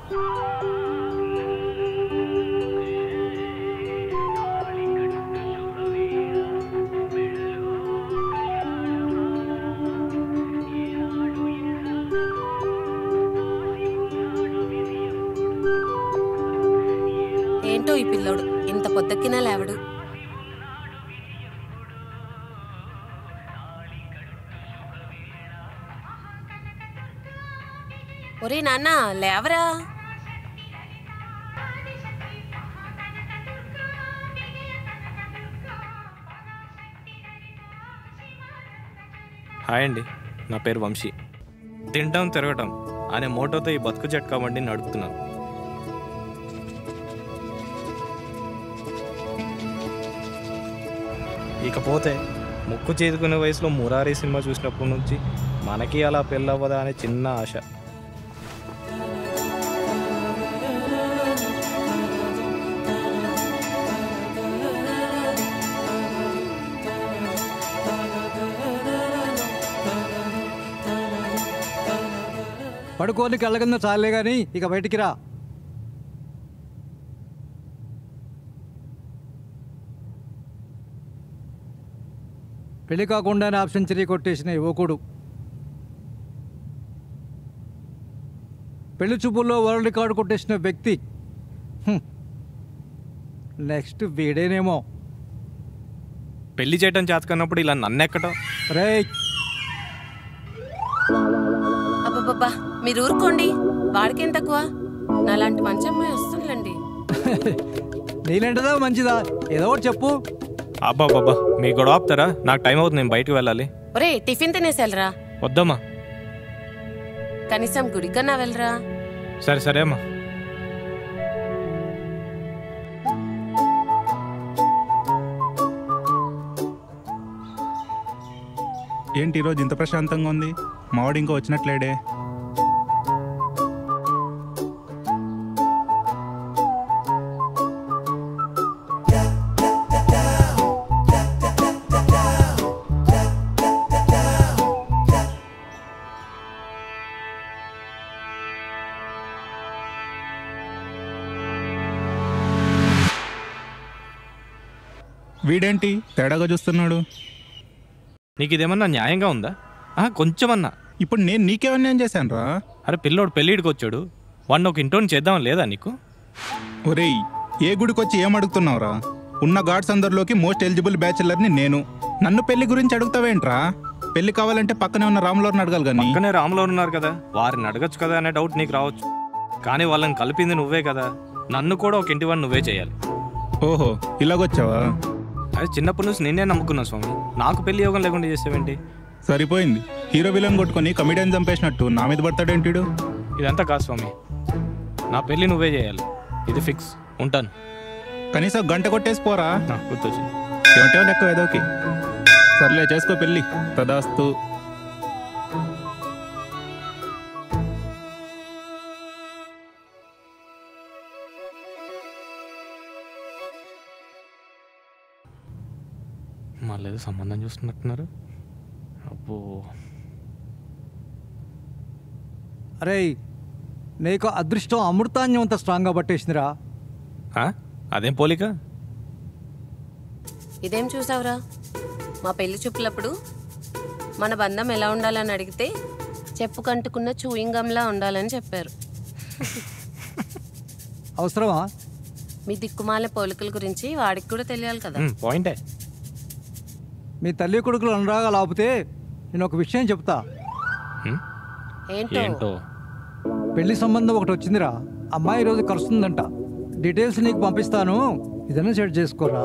ఏంటో ఈ పిల్లోడు ఇంత పొద్దక్కినా లేవడు. ఒరే నాన్న లేవరా. హాయ్ అండి, నా పేరు వంశీ. తినటం తిరగటం అనే మోటోతో ఈ బతుకు జట్కా బండి నడుపుతున్నాను. ఇకపోతే ముక్కు చేదుకునే వయసులో మురారి సినిమా చూసినప్పటి నుంచి మనకి అలా పెళ్ళవ్వదా అనే చిన్న ఆశ. పడుకోని కళ్ళ కింద చాలే కానీ ఇక బయటికి రా. పెళ్లి కాకుండానే హాఫ్ సెంచరీ కొట్టేసిన యువకుడు, పెళ్లి చూపుల్లో వరల్డ్ రికార్డు కొట్టేసిన వ్యక్తి, నెక్స్ట్ వీడేనేమో. పెళ్లి చేయటం చేతకన్నప్పుడు ఇలా నన్నెక్కటం. రే అబ్బబ్బబ్బా మీరు ఊరుకోండి, వాడికేం తక్కువ. నాలాంటి మంచి అమ్మాయి వస్తుందండి. నీలేంటదా మంచిదా ఏదో ఒకటి చెప్పు. అబ్బాబ్బా మీ గొడవ ఆపుతారా? నాకు టైం అవుతుంది, నేను బయటకు వెళ్ళాలి. ఒరే టిఫిన్ తినేసేళ్ళరా. వద్దమ్మా. కనీసం గుడికన్నా వెళ్ళరా. సరే సరే అమ్మా. ఏంటి ఈరోజు ఇంత ప్రశాంతంగా ఉంది? మావాడు ఇంకా వచ్చినట్లేడే. వీడేంటి తేడాగా చూస్తున్నాడు? నీకు ఇదేమన్నా న్యాయంగా ఉందా? కొంచెమన్నా. ఇప్పుడు నేను నీకేమన్నా చేశాను రా? అరే పిల్లోడు పెళ్ళిడికి వచ్చాడు, వాడిని ఒక ఇంట్లోని చేద్దాం లేదా నీకు? ఒరేయ్ ఏ గుడికి వచ్చి ఏమడుగుతున్నావురా? ఉన్న గాడ్స్ అందరిలోకి మోస్ట్ ఎలిజిబుల్ బ్యాచిలర్ని నేను. నన్ను పెళ్లి గురించి అడుగుతావేంట్రా? పెళ్లి కావాలంటే పక్కనే ఉన్న రాములవారిని అడగాలి. కానీ పక్కనే రాములవారు ఉన్నారు కదా, వారిని అడగచ్చు కదా అనే డౌట్ నీకు రావచ్చు. కానీ వాళ్ళని కలిపింది నువ్వే కదా, నన్ను కూడా ఒక ఇంటి వాడిని నువ్వే చేయాలి. ఓహో ఇలాగొచ్చావా? అది చిన్నప్పటి నుంచి నేనే నమ్ముకున్నా స్వామి, నాకు పెళ్లి యోగం లేకుండా చేసేవేంటి? సరిపోయింది, హీరో విలన్ కొట్టుకొని కమిడియన్ చంపేసినట్టు నా మీద పడతాడేంటిడు? ఇదంతా కాదు స్వామి, నా పెళ్లి నువ్వే చేయాలి, ఇది ఫిక్స్. ఉంటాను. కనీసం గంట కొట్టేసి పోరా. గుర్తొచ్చి ఏమంటావు లెక్క ఏదోకి. సర్లే చేసుకో పెళ్ళి, తదాస్తు. మళ్ళీ ఏదో సంబంధం చూస్తున్నట్టున్నారు. అబ్బో అరే నీకు అదృష్టం అమృతాన్యం అంత స్ట్రాంగ్గా పట్టేసిందిరా. అదేం పోలిక? ఇదేం చూసావురా? మా పెళ్లి చూపులప్పుడు మన బంధం ఎలా ఉండాలని అడిగితే చెప్పు కంటుకున్న చూయింగంలా ఉండాలని చెప్పారు. అవసరమా? మీ దిక్కుమాల పోలికల గురించి వాడికి కూడా తెలియాలి కదా. పాయింటే. మీ తల్లి కొడుకులు అనురాగా లాపితే నేను ఒక విషయం చెప్తా. ఏంటో? పెళ్లి సంబంధం ఒకటి వచ్చిందిరా, అమ్మాయి ఈరోజు కలుస్తుందంట. డీటెయిల్స్ నీకు పంపిస్తాను, ఇదన్నా సెట్ చేసుకోరా.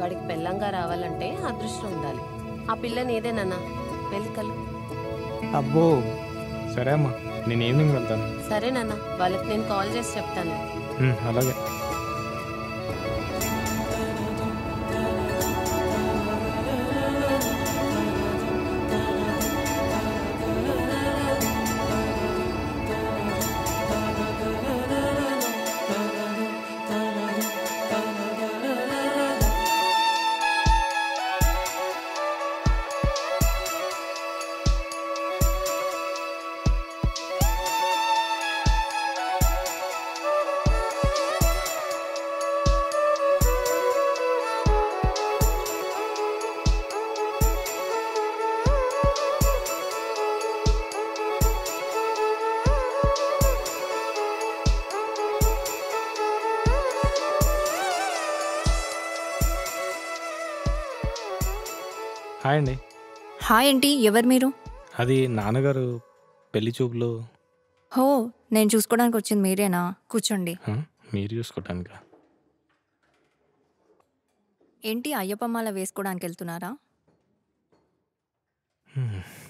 వాడికి పెళ్ళంగా రావాలంటే అదృష్టం ఉండాలి. ఆ పిల్లని ఏదేనన్నా పెళ్ళికలు. అబ్బో సరే అమ్మా, నేను ఈవినింగ్ వెళ్తాను. సరేనన్నా, వాళ్ళకి నేను కాల్ చేసి చెప్తాను. అలాగే. హాయ్ అండి. హాయ్ ఏంటి, ఎవరు మీరు? అది నాన్నగారు పెళ్లి చూపులు. హో, నేను చూసుకోవడానికి వచ్చింది మీరేనా? కూర్చోండి. మీరు చూసుకోవటానికా? ఏంటి అయ్యప్ప మాల వేసుకోవడానికి వెళ్తున్నారా?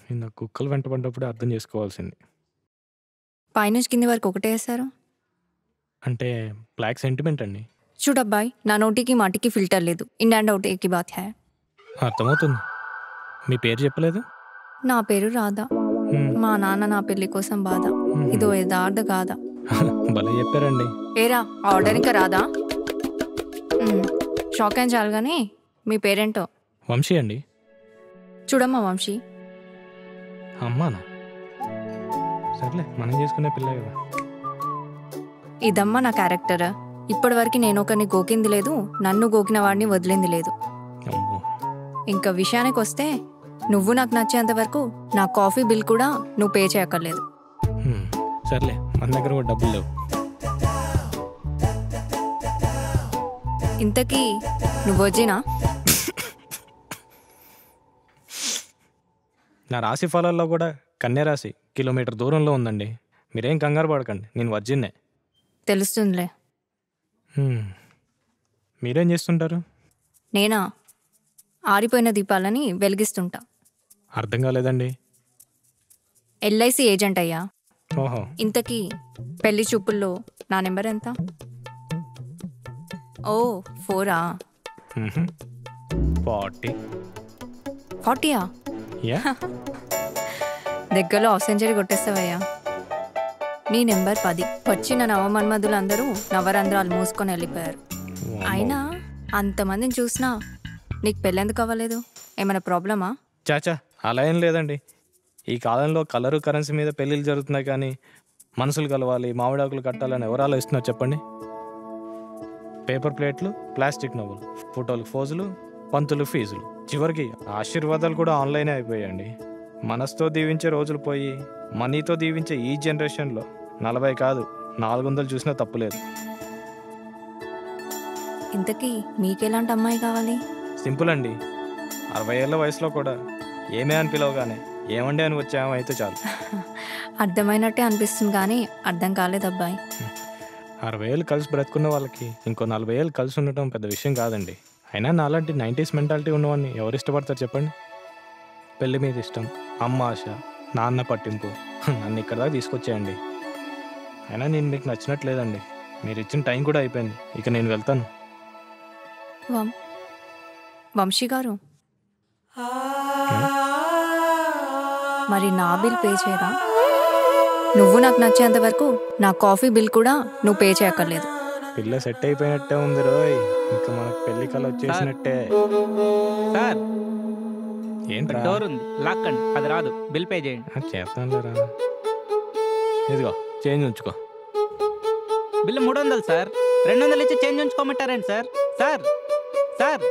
నిన్న కుక్కలు వెంట పడ్డప్పుడు అర్థం చేసుకోవాల్సింది. పైనుంచి కింది వరకు ఒకటే వేశారు. అంటే బ్లాక్ సెంటిమెంట్ అండి. చూడబ్బాయి, నా నోటికి మాటికి ఫిల్టర్ లేదు. ఇన్ అండ్ అవుట్ ఏకి బాత్ హై. అర్థమవుతుంది. మీ పేరు చెప్పలేదు. నా పేరు రాధా. మా నాన్న నా పెళ్లి కోసం బాధ. ఇదో యథార్థ గాథ. భలే చెప్పారండి. ఏరా, ఆర్డర్ ఇంకా రాదా? షాక్ అయిన చాలు కానీ మీ పేరేంటో? వంశీ అండి. చూడమ్మా వంశీ. అమ్మానా? సర్లే, మనం చేసుకునే పిల్ల కదా. ఇదమ్మా నా క్యారెక్టర్. ఇప్పటివరకు నేను ఒకరిని గోకింది లేదు, నన్ను గోకిన వాడిని వదిలింది లేదు. అమ్మో. ఇంకా విషయానికి వస్తే, నువ్వు నాకు నచ్చేంత వరకు నా కాఫీ బిల్ కూడా నువ్వు పే చేయక్కర్లేదు. సర్లే, మన దగ్గర కూడా డబ్బులు లేవు. ఇంతకీ నువ్వు వచ్చినా? నా రాశి ఫలాల్లో కూడా కన్యా రాశి కిలోమీటర్ దూరంలో ఉందండి. మీరేం కంగారు పడకండి, నేను వర్జిన్నే. తెలుస్తుందిలే. మీరేం చేస్తుంటారు? నేనా? ఆరిపోయిన దీపాలని వెలిగిస్తుంటా. అర్థం కాలేదండి. ఎల్ఐసి ఏజెంట్ అయ్యా. ఓహో. ఇంతకీ పెళ్లి చూపుల్లో నా నెంబర్ ఎంత? ఓ 4ఆ? 40. 40యా? యా. దగ్గరలో హాఫ్ సెంచరీ కొట్టేస్తావయ్యా. నీ నెంబర్ 10. వచ్చిన నవమన్మధులందరూ నవరంధ్రాలు మూసుకొని వెళ్ళిపోయారు. అయినా అంతమందిని చూసినా నీకు పెళ్ళెందుకు అవ్వలేదు? ఏమైనా ప్రాబ్లమా? చాచా, అలా ఏం లేదండి. ఈ కాలంలో కలరు కరెన్సీ మీద పెళ్ళిళ్ళు జరుగుతున్నాయి, కానీ మనసులు కలవాలి, మామిడాకులు కట్టాలని ఎవరు ఆలోచిస్తున్నారు చెప్పండి? పేపర్ ప్లేట్లు, ప్లాస్టిక్ నవ్వులు, ఫోటోలు ఫోజులు, పంతులు ఫీజులు, చివరికి ఆశీర్వాదాలు కూడా ఆన్లైనే అయిపోయాయండి. మనసుతో దీవించే రోజులు పోయి మనీతో దీవించే ఈ జనరేషన్లో 40 కాదు 400 చూసినా తప్పులేదు. ఇంతకీ మీకెలాంటి అమ్మాయి కావాలి? సింపుల్ అండి. 60 ఏళ్ళ వయసులో కూడా ఏమే అని పిలవగానే ఏమండి అని వచ్చాము అయితే చాలు. అర్థమైనట్టే అనిపిస్తుంది కానీ అర్థం కాలేదబ్బాయి. 60 ఏళ్ళు కలిసి బ్రతుకున్న వాళ్ళకి ఇంకో 40 ఏళ్ళు కలిసి ఉండటం పెద్ద విషయం కాదండి. అయినా నాలాంటి 90s మెంటాలిటీ ఉన్నవాడిని ఎవరు ఇష్టపడతారు చెప్పండి? పెళ్ళి మీద ఇష్టం, అమ్మ ఆశ, నాన్న పట్టింపు నన్ను ఇక్కడ దాకా తీసుకొచ్చేయండి. అయినా నేను మీకు నచ్చినట్లేదండి. మీరు ఇచ్చిన టైం కూడా అయిపోయింది. ఇక నేను వెళ్తాను. వంశీ గారు, మరి నా బిల్ పే చేయరా? నువ్వు నాకు నచ్చేంత వరకు నా కాఫీ బిల్ కూడా నువ్వు పే చేయక్కర్లేదు. పిల్ల సెట్ అయిపోయినట్టే ఉంది రోయ్. ఇంకా మనకు పెళ్లి కళ వచ్చేసినట్టే. సార్, ఏంట్రా? డోర్ ఉంది, లాక్ అండి, అది రాదు. బిల్ పే చేయండి. చేస్తానులేరా. ఇదిగో చేంజ్ ఉంచుకో. Bill 300 sir. 200 ఇచ్చి చేంజ్ ఉంచుకోమంటారండి సార్. Sir sir